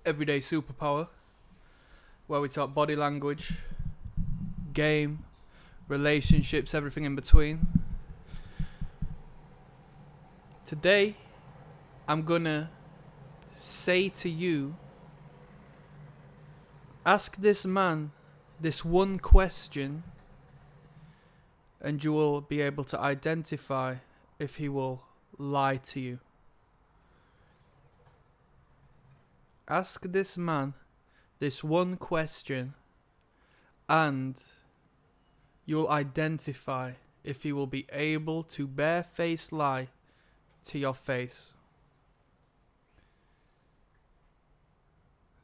Everyday Superpower, where we talk body language, game, relationships, everything in between. Today, I'm gonna say to you, ask this man this one question, and you will be able to identify if he will lie to you. Ask this man this one question, and you'll identify if he will be able to barefaced lie to your face.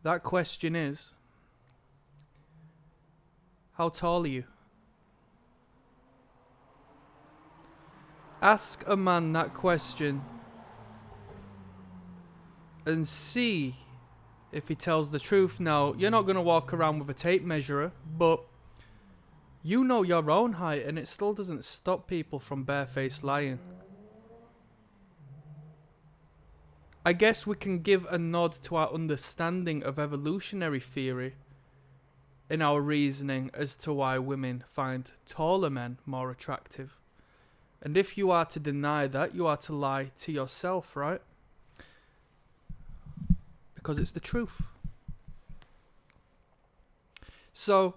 That question is, how tall are you? Ask a man that question and see if he tells the truth. Now, you're not going to walk around with a tape measure, but you know your own height, and it still doesn't stop people from barefaced lying. I guess we can give a nod to our understanding of evolutionary theory in our reasoning as to why women find taller men more attractive. And if you are to deny that, you are to lie to yourself, right? Because it's the truth. So,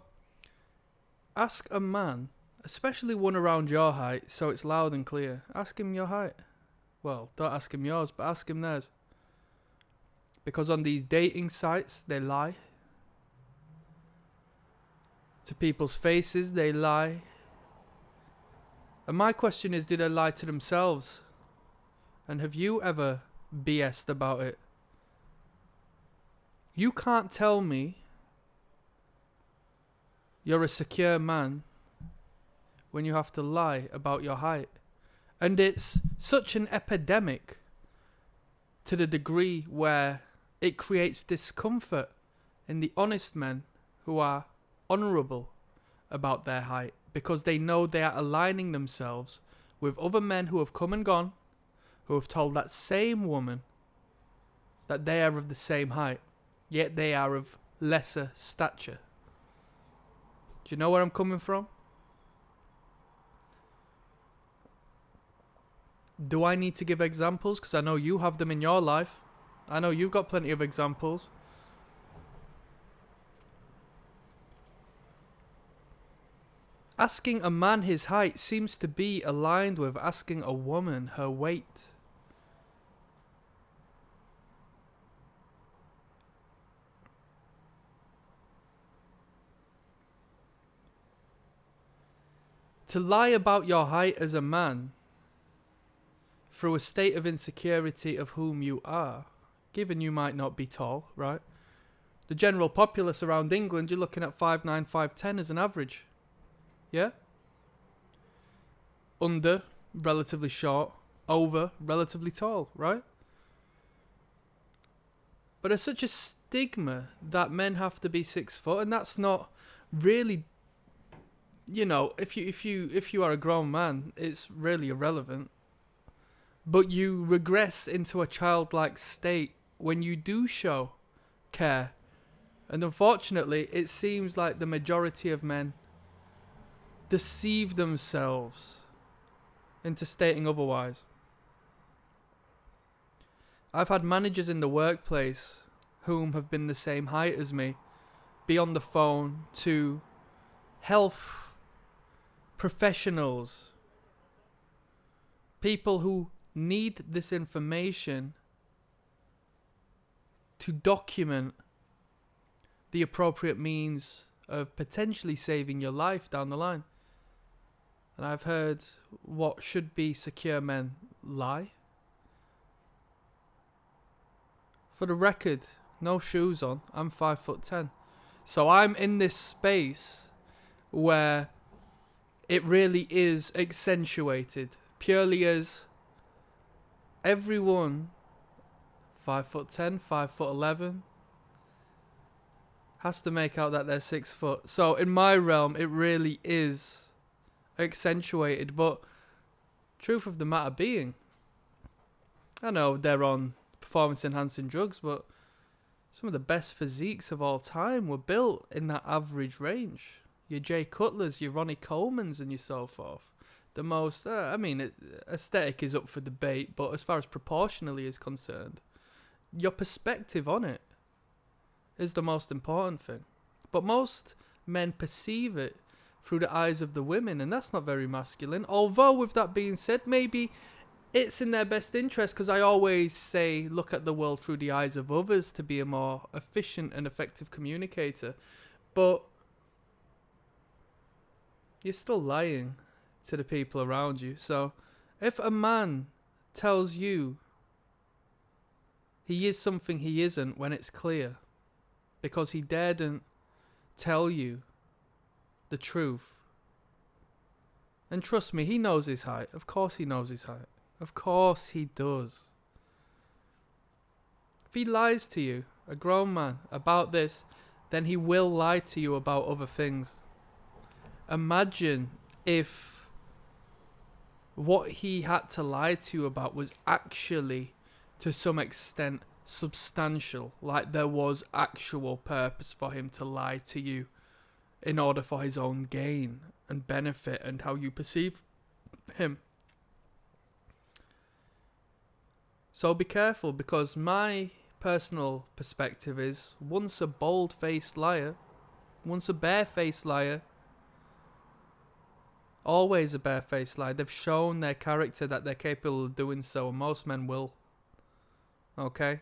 ask a man, especially one around your height, so it's loud and clear. Ask him your height. Well, don't ask him yours, but ask him theirs. Because on these dating sites, they lie. To people's faces, they lie. And my question is, do they lie to themselves? And have you ever BS'd about it? You can't tell me you're a secure man when you have to lie about your height. And it's such an epidemic to the degree where it creates discomfort in the honest men who are honourable about their height, because they know they are aligning themselves with other men who have come and gone, who have told that same woman that they are of the same height, yet they are of lesser stature. Do you know where I'm coming from? Do I need to give examples? Because I know you have them in your life. I know you've got plenty of examples. Asking a man his height seems to be aligned with asking a woman her weight. To lie about your height as a man through a state of insecurity of whom you are, given you might not be tall, right? The general populace around England, you're looking at 5'9", 5'10" as an average. Yeah? Under, relatively short. Over, relatively tall, right? But there's such a stigma that men have to be 6 foot, and that's not really, you know, if you are a grown man, it's really irrelevant. But you regress into a childlike state when you do show care. And unfortunately, it seems like the majority of men deceive themselves into stating otherwise. I've had managers in the workplace whom have been the same height as me be on the phone to health professionals, people who need this information to document the appropriate means of potentially saving your life down the line. And I've heard what should be secure men lie. For the record, no shoes on, I'm 5'10". So I'm in this space where it really is accentuated, purely as everyone 5'10", 5'11", has to make out that they're 6 foot. So in my realm, it really is accentuated. But truth of the matter being, I know they're on performance enhancing drugs, but Some of the best physiques of all time were built in that average range. Your Jay Cutlers, your Ronnie Colemans, and your so forth. The most, aesthetic is up for debate, but as far as proportionally is concerned, your perspective on it is the most important thing. But most men perceive it through the eyes of the women, and that's not very masculine. Although, with that being said, maybe it's in their best interest, because I always say look at the world through the eyes of others to be a more efficient and effective communicator. But you're still lying to the people around you. So if a man tells you he is something he isn't when it's clear, because he daredn't tell you the truth, and trust me, he knows his height. Of course he knows his height. Of course he does. If he lies to you, a grown man, about this, then he will lie to you about other things. Imagine if what he had to lie to you about was actually, to some extent, substantial. Like there was actual purpose for him to lie to you in order for his own gain and benefit and how you perceive him. So be careful, because my personal perspective is, once a bold-faced liar, once a bare-faced liar, always a bare-faced liar. They've shown their character that they're capable of doing so, and most men will. Okay?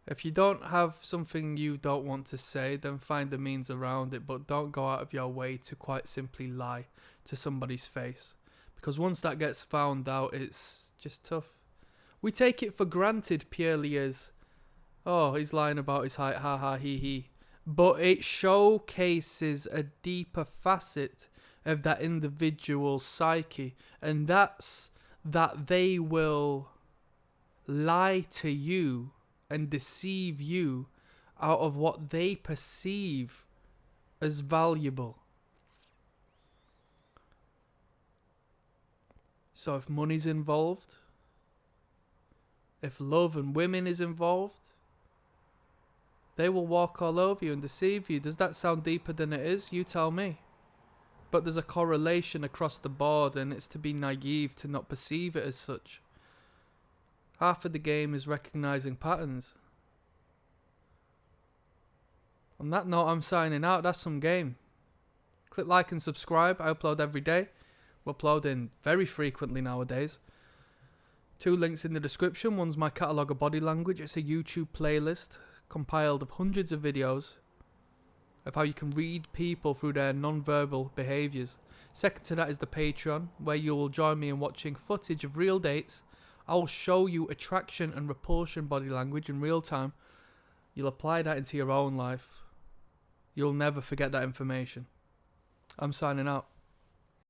If you don't have something you don't want to say, then find the means around it, but don't go out of your way to quite simply lie to somebody's face. Because once that gets found out, it's just tough. We take it for granted purely as, oh, he's lying about his height, ha ha, he he. But it showcases a deeper facet of that individual's psyche, and that's that they will lie to you and deceive you out of what they perceive as valuable. So if money's involved, if love and women is involved, they will walk all over you and deceive you. Does that sound deeper than it is? You tell me. But there's a correlation across the board, and it's to be naive to not perceive it as such. Half of the game is recognizing patterns. On that note, I'm signing out. That's some game. Click like and subscribe. I upload every day. We're uploading very frequently nowadays. 2 links in the description. One's my catalogue of body language. It's a YouTube playlist compiled of hundreds of videos of how you can read people through their non-verbal behaviours. Second to that is the Patreon, where you will join me in watching footage of real dates. I will show you attraction and repulsion body language in real time. You'll apply that into your own life. You'll never forget that information. I'm signing out.